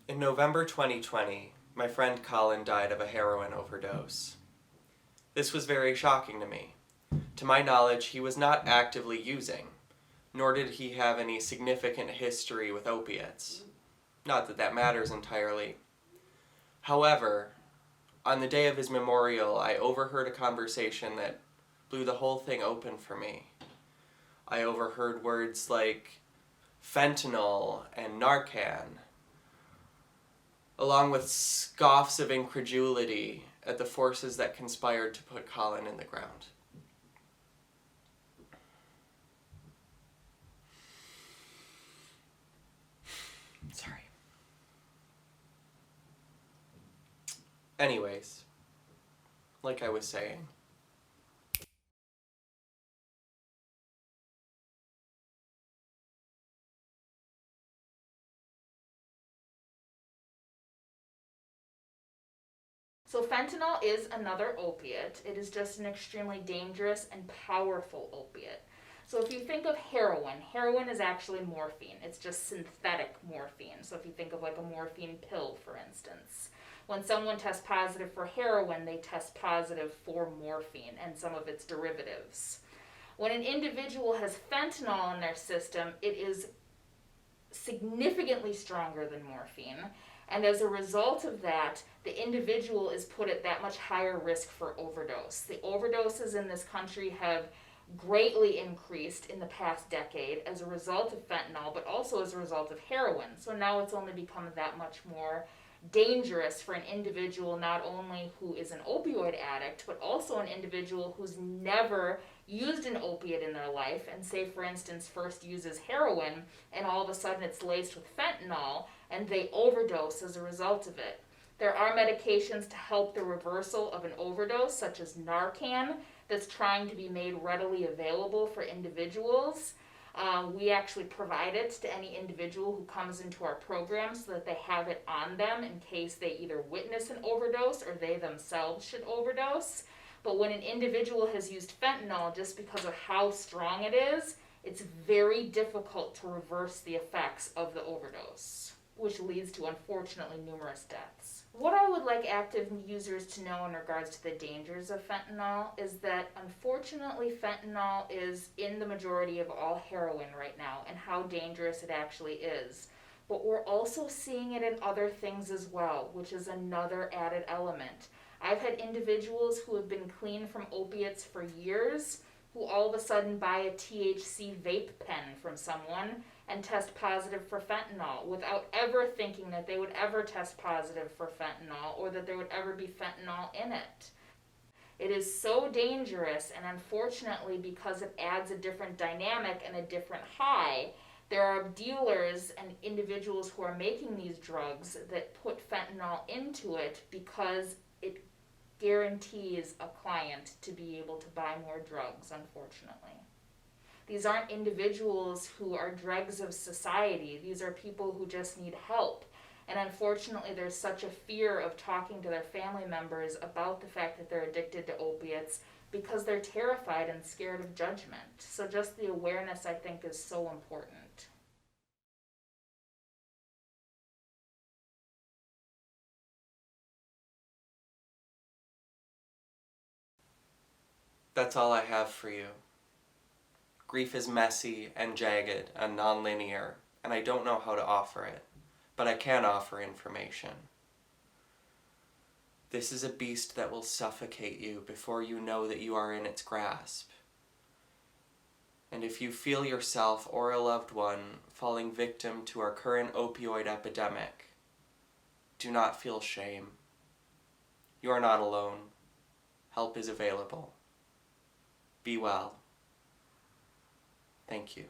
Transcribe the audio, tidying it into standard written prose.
In November 2020, my friend Colin died of a heroin overdose. This was very shocking to me. To my knowledge, he was not actively using, nor did he have any significant history with opiates. Not that that matters entirely. However, on the day of his memorial, I overheard a conversation that blew the whole thing open for me. I overheard words like fentanyl and Narcan, along with scoffs of incredulity at the forces that conspired to put Colin in the ground. Sorry. Anyways, like I was saying, So fentanyl is another opiate. It is just an extremely dangerous and powerful opiate. So if you think of heroin is actually morphine. It's just synthetic morphine. So if you think of like a morphine pill, for instance. When someone tests positive for heroin, they test positive for morphine and some of its derivatives. When an individual has fentanyl in their system, it is significantly stronger than morphine. And as a result of that, the individual is put at that much higher risk for overdose. The overdoses in this country have greatly increased in the past decade as a result of fentanyl, but also as a result of heroin. So now it's only become that much more dangerous for an individual not only who is an opioid addict, but also an individual who's never used an opiate in their life and say, for instance, first uses heroin and all of a sudden it's laced with fentanyl and they overdose as a result of it. There are medications to help the reversal of an overdose, such as Narcan, that's trying to be made readily available for individuals. We actually provide it to any individual who comes into our program so that they have it on them in case they either witness an overdose or they themselves should overdose. But when an individual has used fentanyl, just because of how strong it is, it's very difficult to reverse the effects of the overdose, which leads to, unfortunately, numerous deaths. What I would like active users to know in regards to the dangers of fentanyl is that, unfortunately, fentanyl is in the majority of all heroin right now and how dangerous it actually is. But we're also seeing it in other things as well, which is another added element. I've had individuals who have been clean from opiates for years who all of a sudden buy a THC vape pen from someone and test positive for fentanyl without ever thinking that they would ever test positive for fentanyl or that there would ever be fentanyl in it. It is so dangerous, and unfortunately, because it adds a different dynamic and a different high, there are dealers and individuals who are making these drugs that put fentanyl into it because it guarantees a client to be able to buy more drugs, unfortunately. These aren't individuals who are dregs of society. These are people who just need help. And unfortunately, there's such a fear of talking to their family members about the fact that they're addicted to opiates because they're terrified and scared of judgment. So just the awareness, I think, is so important. that's all I have for you. Grief is messy and jagged and nonlinear, and I don't know how to offer it, but I can offer information. This is a beast that will suffocate you before you know that you are in its grasp. And if you feel yourself or a loved one falling victim to our current opioid epidemic, do not feel shame. You are not alone. Help is available. Be well. Thank you.